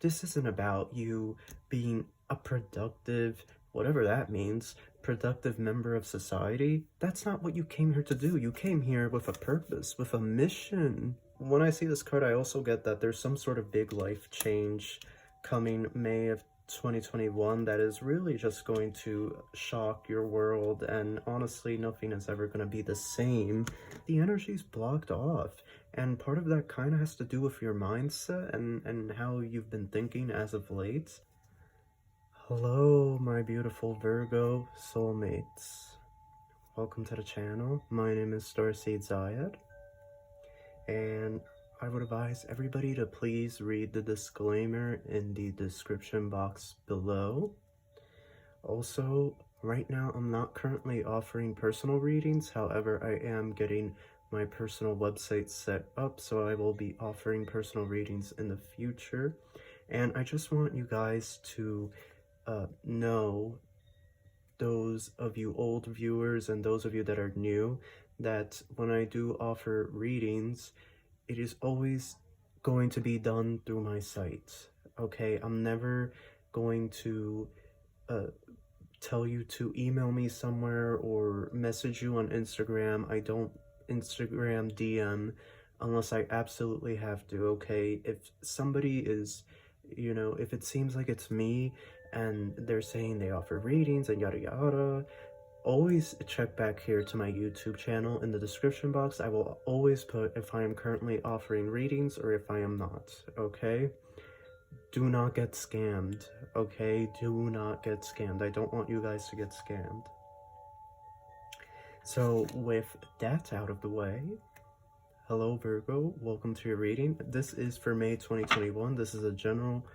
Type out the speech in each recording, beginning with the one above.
This isn't about you being a productive, whatever that means, productive member of society. That's not what you came here to do. You came here with a purpose, with a mission. When I see this card, I also get that there's some sort of big life change coming May of 2021 that is really just going to shock your world, and honestly, nothing is ever going to be the same. The energy's blocked off, and part of that kind of has to do with your mindset and how you've been thinking as of late. Hello, my beautiful Virgo soulmates. Welcome to the channel. My name is Starseed Zayed, and I would advise everybody to please read the disclaimer in the description box below. Also, right now I'm not currently offering personal readings, however I am getting my personal website set up, so I will be offering personal readings in the future. And I just want you guys to know, those of you old viewers and those of you that are new, that when I do offer readings, it is always going to be done through my site. Okay, I'm never going to tell you to email me somewhere or message you on Instagram. I don't Instagram DM unless I absolutely have to, okay? If somebody is, if it seems like it's me and they're saying they offer readings and yada yada, always check back here to my YouTube channel in the description box. I will always put if I am currently offering readings or if I am not, okay? Do not get scammed, okay? Do not get scammed. I don't want you guys to get scammed. So with that out of the way, hello Virgo, welcome to your reading. This is for May 2021. This is a general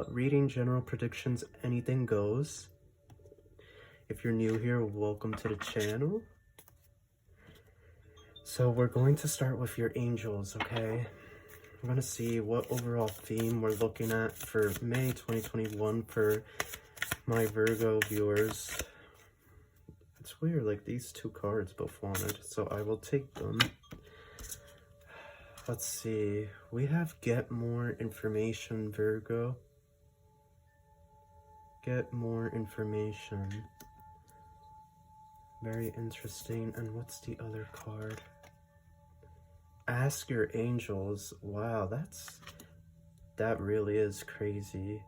reading, general predictions, anything goes. If you're new here, welcome to the channel. So we're going to start with your angels, okay? I'm going to see what overall theme we're looking at for May 2021 for my Virgo viewers. It's weird, like these two cards both wanted, so I will take them. Let's see, we have get more information, Virgo. Get more information. Very interesting. And what's the other card? Ask your angels. Wow, that really is crazy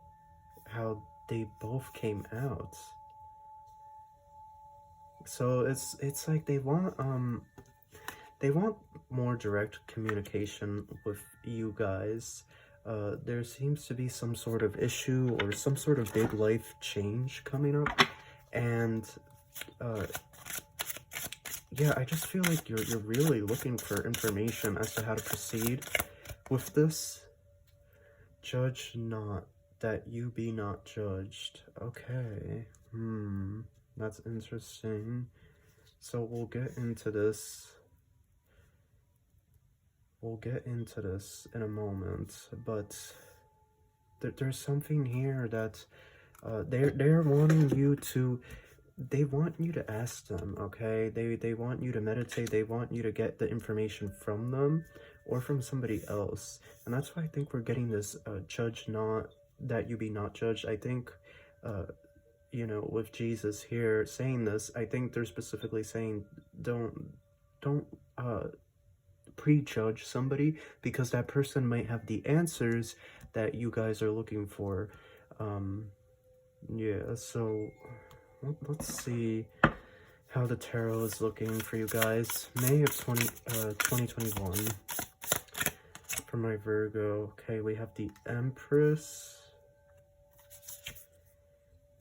how they both came out. So it's like they want more direct communication with you guys. There seems to be some sort of issue or some sort of big life change coming up, and yeah, I just feel like you're really looking for information as to how to proceed with this. Judge not, that you be not judged. Okay. That's interesting. So we'll get into this. We'll get into this in a moment, but there's something here that they're wanting you to. They want you to ask them, okay? They want you to meditate. They want you to get the information from them or from somebody else. And that's why I think we're getting this judge not, that you be not judged. I think, with Jesus here saying this, I think they're specifically saying don't prejudge somebody, because that person might have the answers that you guys are looking for. Yeah, so let's see how the tarot is looking for you guys. May of 2021 for my Virgo. Okay, we have the Empress.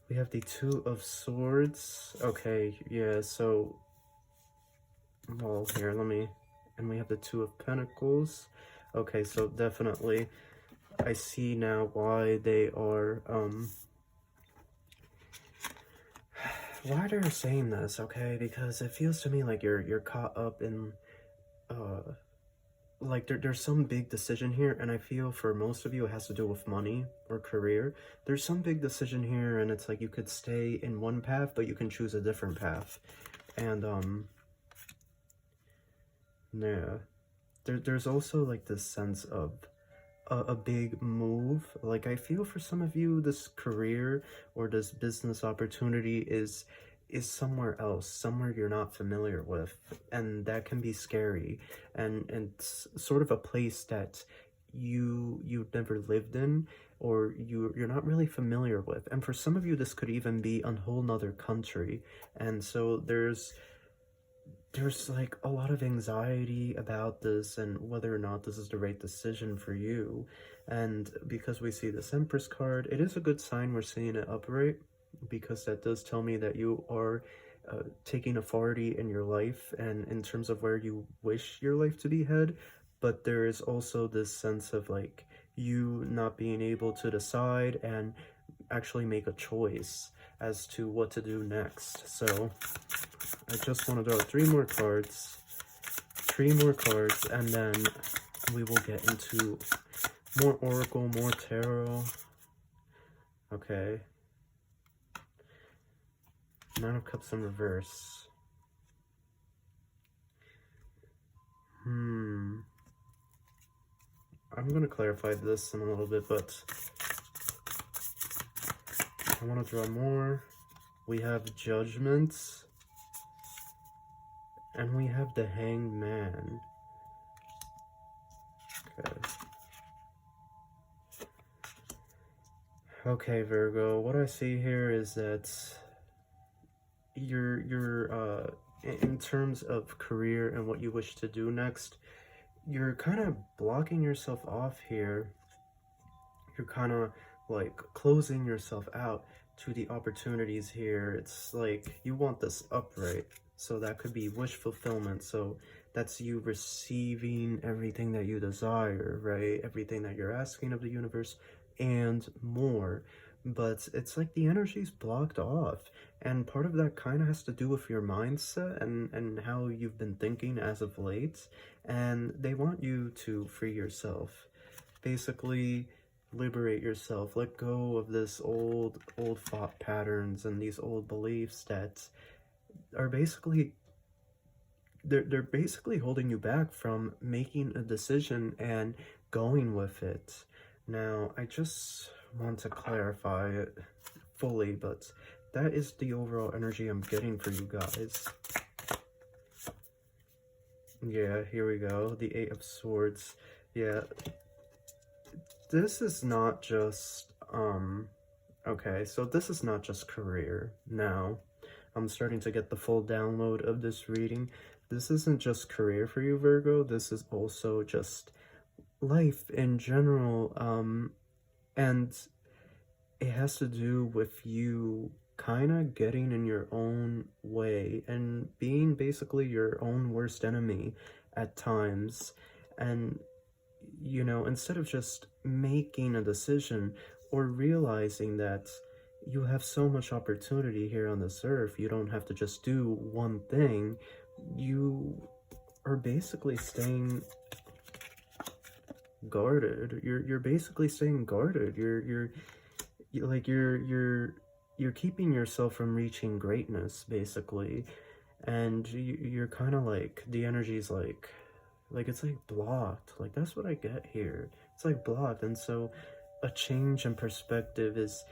We have the Two of Swords. Okay, yeah, so, well, here, and we have the Two of Pentacles. Okay, so definitely, I see now why they are, why they're saying this, okay? Because it feels to me like you're caught up in, like there's some big decision here, and I feel for most of you it has to do with money or career. There's some big decision here, and it's like you could stay in one path, but you can choose a different path. And, yeah. There's also like this sense of a big move. Like, I feel for some of you, this career or this business opportunity is somewhere else, somewhere you're not familiar with, and that can be scary, and it's sort of a place that you've never lived in, or you're not really familiar with. And for some of you, this could even be a whole nother country. And so there's like a lot of anxiety about this and whether or not this is the right decision for you. And because we see this Empress card, it is a good sign we're seeing it upright, because that does tell me that you are taking authority in your life and in terms of where you wish your life to be head. But there is also this sense of like you not being able to decide and actually make a choice as to what to do next. So I just want to draw three more cards, and then we will get into more oracle, more tarot. Okay. Nine of Cups in reverse. I'm going to clarify this in a little bit, but I want to draw more. We have Judgment, and we have the Hanged Man. Okay. Okay, Virgo, what I see here is that you're in terms of career and what you wish to do next, you're kind of blocking yourself off here. You're kind of like closing yourself out to the opportunities here. It's like you want this upright, so that could be wish fulfillment. So that's you receiving everything that you desire, right? Everything that you're asking of the universe and more. But it's like the energy's blocked off, and part of that kind of has to do with your mindset and how you've been thinking as of late. And they want you to free yourself, basically liberate yourself, let go of this old thought patterns and these old beliefs that are basically they're basically holding you back from making a decision and going with it. Now, I just want to clarify it fully, but that is the overall energy I'm getting for you guys. Yeah, here we go. The Eight of Swords. Yeah. This is not just, okay, so this is not just career. Now, I'm starting to get the full download of this reading. This isn't just career for you, Virgo. This is also just life in general. And it has to do with you kind of getting in your own way and being basically your own worst enemy at times. And, you know, instead of just making a decision or realizing that you have so much opportunity here on this earth, you don't have to just do one thing. You are basically staying guarded. You're basically staying guarded. You're keeping yourself from reaching greatness, basically. And you're kind of like, the energy's like it's like blocked. Like, that's what I get here. It's like blocked. And so a change in perspective is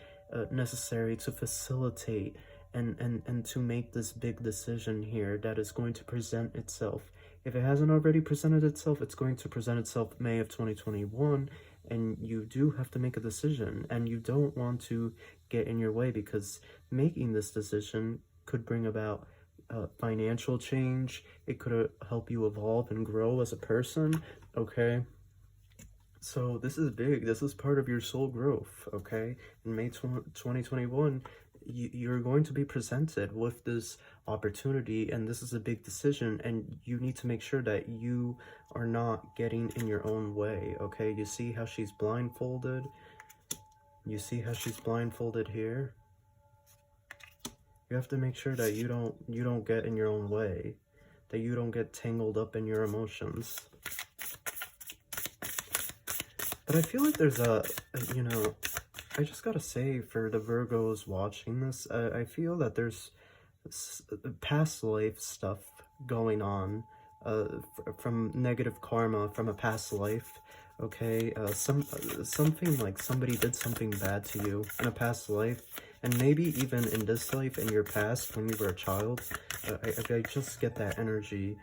necessary to facilitate and to make this big decision here that is going to present itself. If it hasn't already presented itself, it's going to present itself May of 2021, and you do have to make a decision, and you don't want to get in your way, because making this decision could bring about financial change. It could help you evolve and grow as a person, okay? So this is big. This is part of your soul growth, okay? In May 2021, you're going to be presented with this opportunity, and this is a big decision, and you need to make sure that you are not getting in your own way, okay? You see how she's blindfolded? You see how she's blindfolded here? You have to make sure that you don't get in your own way, that you don't get tangled up in your emotions. But I feel like there's you know, I just gotta say, for the Virgos watching this, I feel that there's past life stuff going on, from negative karma from a past life, okay? Something like somebody did something bad to you in a past life, and maybe even in this life, in your past, when you were a child. I just get that energy.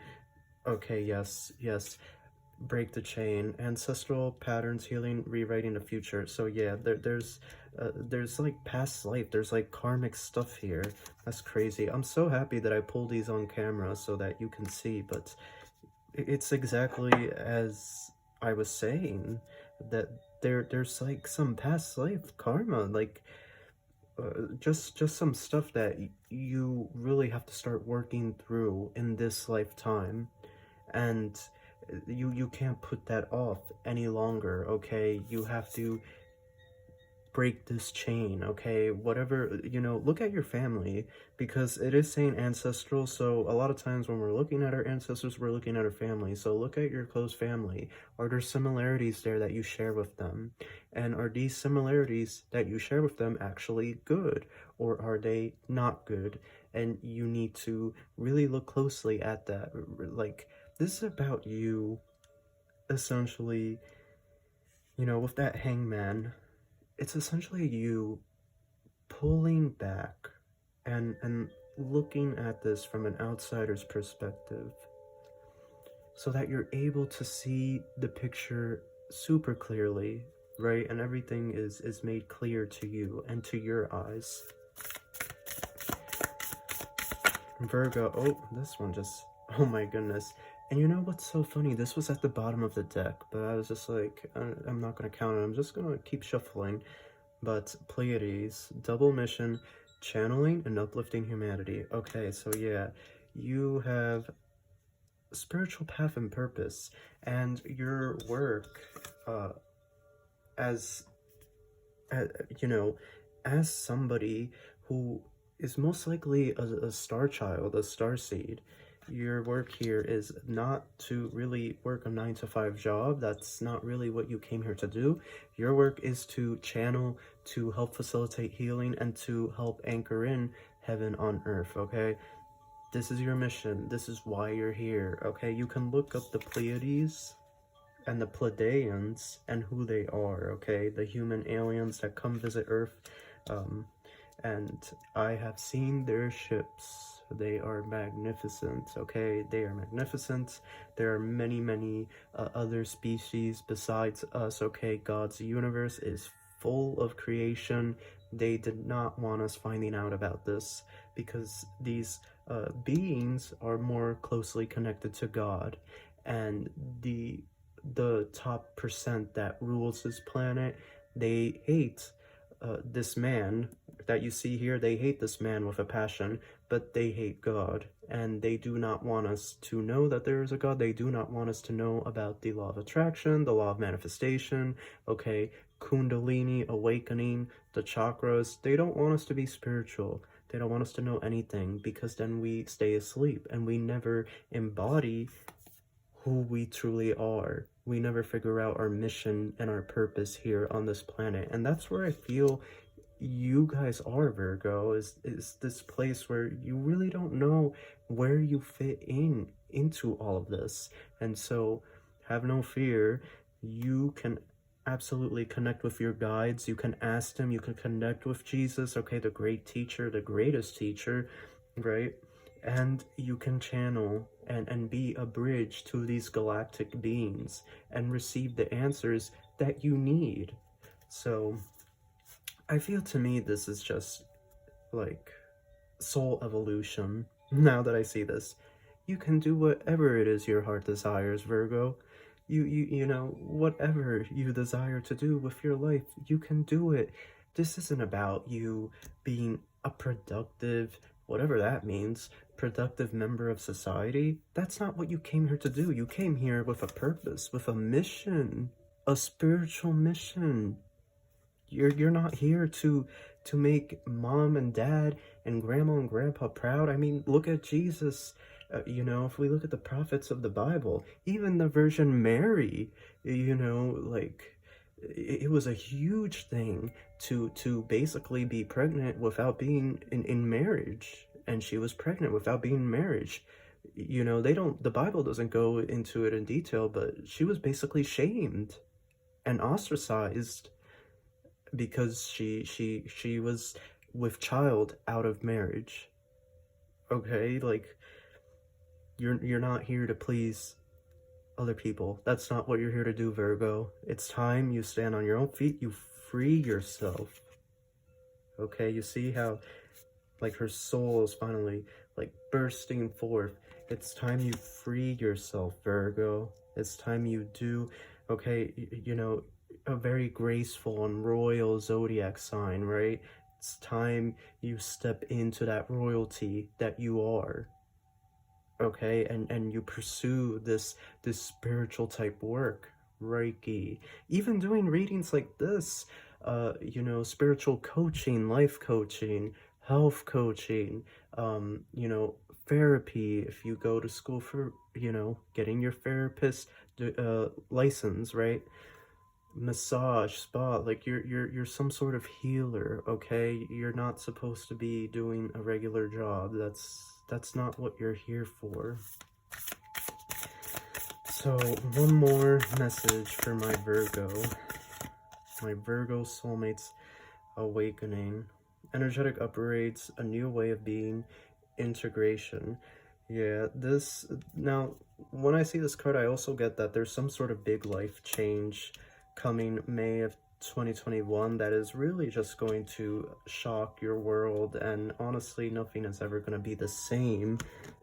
Okay, yes, yes. Break the chain, ancestral patterns, healing, rewriting the future. So yeah, there's like past life, there's like karmic stuff here. That's crazy. I'm so happy that I pulled these on camera so that you can see, but it's exactly as I was saying, that there's like some past life karma, like just some stuff that you really have to start working through in this lifetime. And you can't put that off any longer, okay? You have to break this chain, okay? Whatever, look at your family, because it is saying ancestral, so a lot of times when we're looking at our ancestors, we're looking at our family. So look at your close family. Are there similarities there that you share with them? And are these similarities that you share with them actually good, or are they not good? And you need to really look closely at that. Like, this is about you, essentially, with that hangman. It's essentially you pulling back and looking at this from an outsider's perspective, so that you're able to see the picture super clearly, right? And everything is made clear to you and to your eyes. Virgo. Oh, this one just, oh my goodness. And you know what's so funny? This was at the bottom of the deck, but I was just like, I'm not going to count it. I'm just going to keep shuffling. But Pleiades, double mission, channeling and uplifting humanity. Okay, so yeah, you have spiritual path and purpose, and your work as as somebody who is most likely a star child, a starseed. Your work here is not to really work a 9-to-5 job. That's not really what you came here to do. Your work is to channel, to help facilitate healing, and to help anchor in heaven on earth, okay? This is your mission. This is why you're here, okay? You can look up the Pleiades and the Pleiadians and who they are, okay? The human aliens that come visit Earth. And I have seen their ships. They are magnificent, okay? They are magnificent. There are many, many other species besides us, okay? God's universe is full of creation. They did not want us finding out about this, because these beings are more closely connected to God. And the top percent that rules this planet, they hate this man that you see here. They hate this man with a passion, but they hate God, and they do not want us to know that there is a God. They do not want us to know about the law of attraction, the law of manifestation, okay, Kundalini, awakening, the chakras. They don't want us to be spiritual. They don't want us to know anything, because then we stay asleep and we never embody who we truly are. We never figure out our mission and our purpose here on this planet. And that's where I feel you guys are, Virgo, is this place where you really don't know where you fit into all of this. And so have no fear. You can absolutely connect with your guides. You can ask them. You can connect with Jesus, okay, the great teacher, the greatest teacher, right? And you can channel and be a bridge to these galactic beings and receive the answers that you need. So I feel, to me, this is just like soul evolution. Now that I see this, you can do whatever it is your heart desires, Virgo. You know, whatever you desire to do with your life, you can do it. This isn't about you being a productive, whatever that means, productive member of society. That's not what you came here to do. You came here with a purpose, with a mission, a spiritual mission. You're not here to make mom and dad and grandma and grandpa proud. I mean, look at Jesus. If we look at the prophets of the Bible, even the Virgin Mary, like, it was a huge thing to basically be pregnant without being in marriage. And she was pregnant without being in marriage. The Bible doesn't go into it in detail, but she was basically shamed. and ostracized because she was with child out of marriage. Okay, like you're not here to please other people. That's not what you're here to do, Virgo. It's time you stand on your own feet, you free yourself. Okay, you see how like her soul is finally like bursting forth. It's time you free yourself, Virgo. It's time you do, okay, you know, a very graceful and royal zodiac sign, right? It's time you step into that royalty that you are. Okay, and you pursue this spiritual type work, Reiki, even doing readings like this, you know, spiritual coaching, life coaching, health coaching, you know, therapy, if you go to school for, you know, getting your therapist license, right? Massage, spa, like you're some sort of healer, okay? You're not supposed to be doing a regular job. That's not what you're here for. So one more message for my Virgo soulmates awakening. Energetic upgrades, a new way of being, integration. Yeah, this, now when I see this card, I also get that there's some sort of big life change coming May of 2021 that is really just going to shock your world, and honestly nothing is ever going to be the same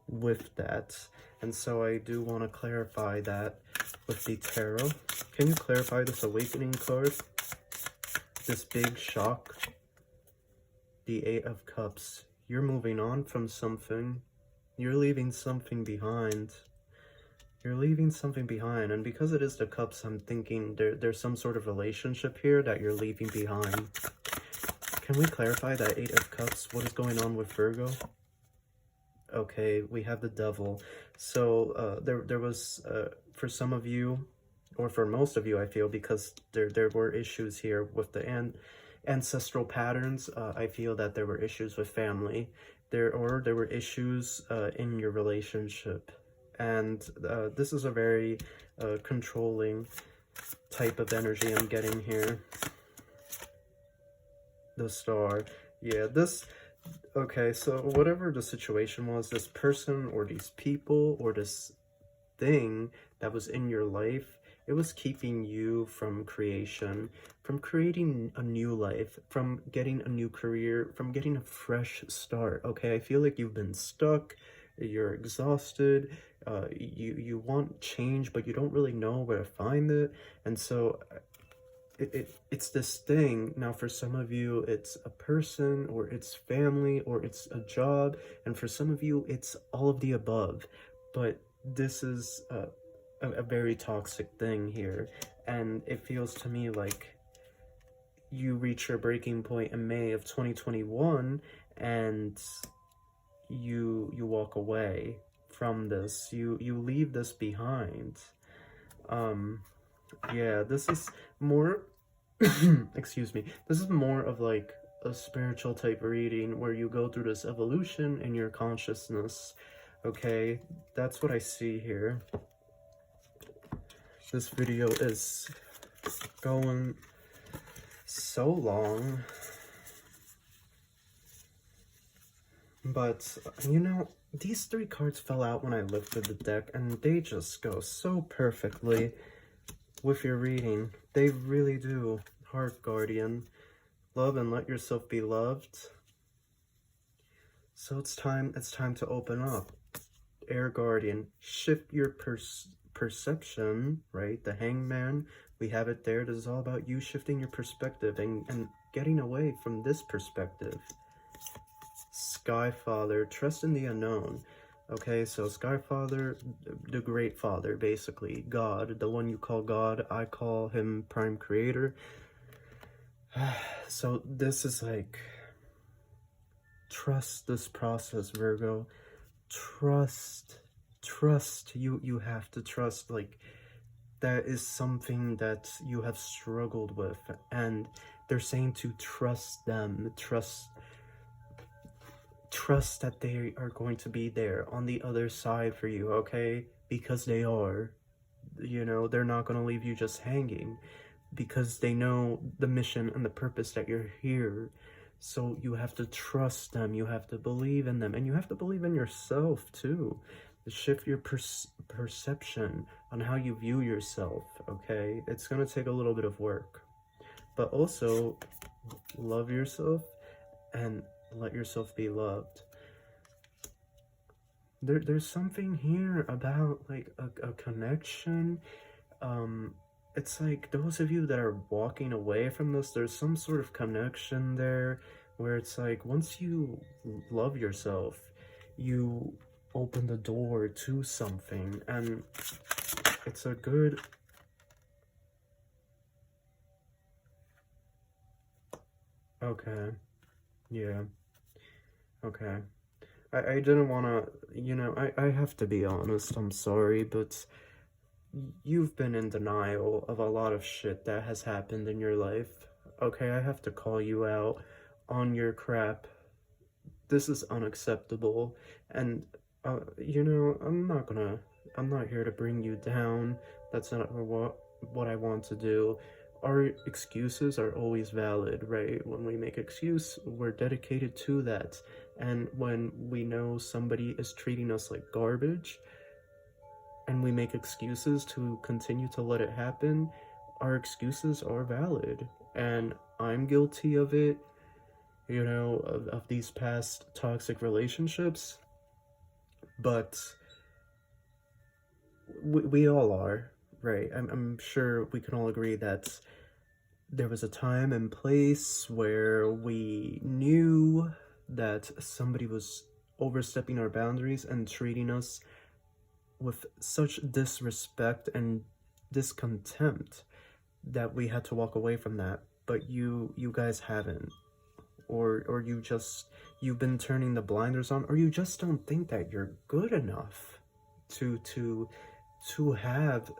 with that. And so I do want to clarify that with the tarot. Can you clarify this awakening card? This big shock, the 8 of Cups. You're moving on from something. You're leaving something behind. You're leaving something behind, and because it is the Cups, I'm thinking there's some sort of relationship here that you're leaving behind. Can we clarify that 8 of Cups? What is going on with Virgo? Okay, we have the Devil. So there was, for some of you, or for most of you, I feel, because there were issues here with the ancestral patterns, I feel that there were issues with family. There were issues in your relationship. And this is a very controlling type of energy I'm getting here. The Star. Yeah, this... Okay, so whatever the situation was, this person or these people or this thing that was in your life, it was keeping you from creation, from creating a new life, from getting a new career, from getting a fresh start. Okay, I feel like you've been stuck, you're exhausted, you want change, but you don't really know where to find it. And so it's this thing. Now for some of you it's a person, or it's family, or it's a job, and for some of you it's all of the above. But this is a very toxic thing here, and it feels to me like you reach your breaking point in May of 2021 and you walk away from this, you leave this behind. Yeah, this is more excuse me, this is more of like a spiritual type reading where you go through this evolution in your consciousness. Okay, that's what I see here. This video is going so long, but you know, these 3 cards fell out when I lifted the deck, and they just go so perfectly with your reading. They really do. Heart Guardian, love and let yourself be loved. So it's time to open up. Air Guardian, shift your perception, right? The Hangman, we have it there. This is all about you shifting your perspective and getting away from this perspective. Sky Father, trust in the unknown. Okay, so Sky Father, the Great Father, basically, God, the one you call God, I call him Prime Creator. So this is like, trust this process, Virgo. Trust, you have to trust. Like, that is something that you have struggled with, and they're saying to trust them, trust that they are going to be there on the other side for you, okay? Because they are. You know, they're not going to leave you just hanging. because they know the mission and the purpose that you're here. So you have to trust them, you have to believe in them, and you have to believe in yourself too. Shift your perception on how you view yourself, okay? It's gonna take a little bit of work. But also, love yourself and let yourself be loved. There's something here about like a connection. It's like those of you that are walking away from this, there's some sort of connection there where it's like once you love yourself, you open the door to something, and it's a good... Okay. Yeah. Okay. I didn't want to, you know, I have to be honest, I'm sorry, but you've been in denial of a lot of shit that has happened in your life. Okay, I have to call you out on your crap. This is unacceptable, and, you know, I'm not here to bring you down. That's not what I want to do. Our excuses are always valid, right? When we make excuse, we're dedicated to that. And when we know somebody is treating us like garbage, and we make excuses to continue to let it happen, our excuses are valid. And I'm guilty of it, you know, of these past toxic relationships. But we all are, right? I'm sure we can all agree that there was a time and place where we knew that somebody was overstepping our boundaries and treating us with such disrespect and discontempt that we had to walk away from that. But you guys haven't, or you've been turning the blinders on, or you just don't think that you're good enough to have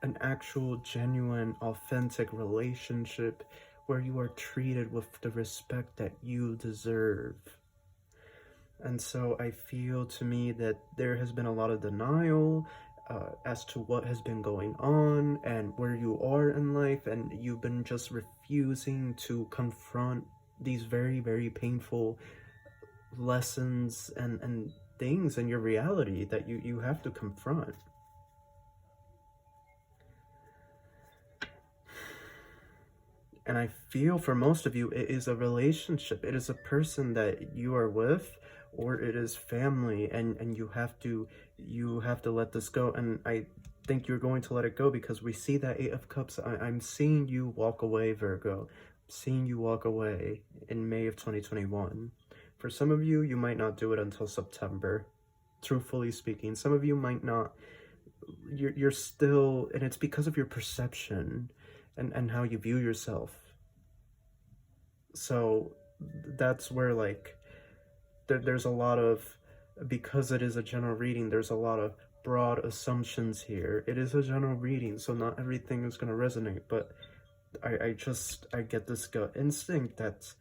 an actual, genuine, authentic relationship where you are treated with the respect that you deserve. And so I feel, to me, that there has been a lot of denial as to what has been going on and where you are in life, and you've been just refusing to confront these very, very painful lessons and things in your reality that you have to confront. And I feel for most of you, it is a relationship. It is a person that you are with, or it is family, and you have to let this go. And I think you're going to let it go because we see that 8 of Cups. I'm seeing you walk away, Virgo. I'm seeing you walk away in May of 2021. For some of you, you might not do it until September. Truthfully speaking, some of you might not. You're still, and it's because of your perception and how you view yourself. So that's where, like, there's a lot of, because it is a general reading, there's a lot of broad assumptions here. It is a general reading, so not everything is going to resonate, but I get this gut instinct that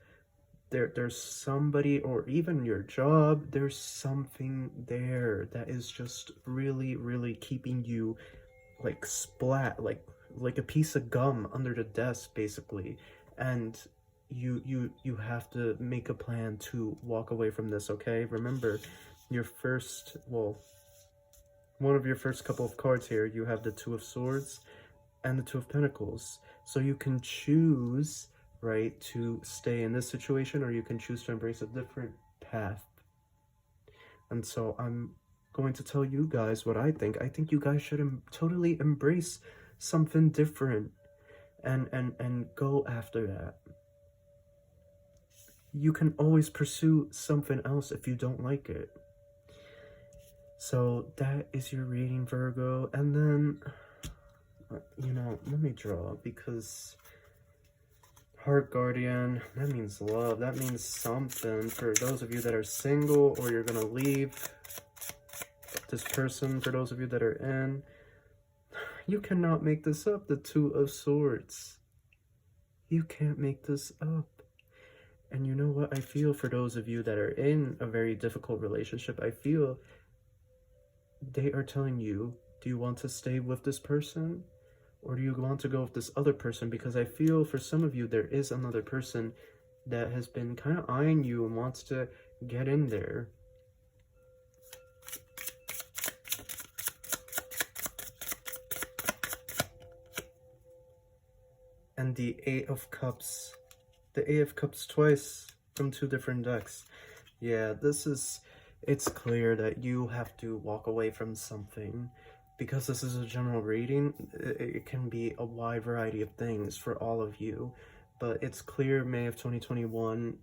there's somebody, or even your job, there's something there that is just really, really keeping you like splat, like a piece of gum under the desk, basically. And you have to make a plan to walk away from this, okay? Remember, your first, well, one of your first couple of cards here, you have the 2 of Swords and the 2 of Pentacles. So you can choose, right, to stay in this situation, or you can choose to embrace a different path. And so I'm going to tell you guys what I think. I think you guys should totally embrace something different and go after that. You can always pursue something else if you don't like it. So that is your reading, Virgo. And then, you know, let me draw, because Heart Guardian, that means love. That means something for those of you that are single, or you're gonna leave this person. For those of you that are in, you cannot make this up. The 2 of Swords. You can't make this up. And you know what? I feel for those of you that are in a very difficult relationship, I feel they are telling you, do you want to stay with this person? Or do you want to go with this other person? Because I feel for some of you, there is another person that has been kind of eyeing you and wants to get in there. And the Eight of Cups. The Eight of Cups twice from 2 different decks. Yeah, it's clear that you have to walk away from something. Because this is a general reading, it can be a wide variety of things for all of you. But it's clear May of 2021,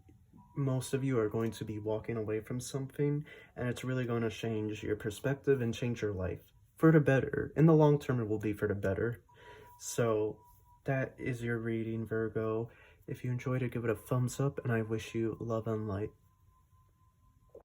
most of you are going to be walking away from something, and it's really going to change your perspective and change your life for the better. In the long term, it will be for the better. So that is your reading, Virgo. If you enjoyed it, give it a thumbs up, and I wish you love and light.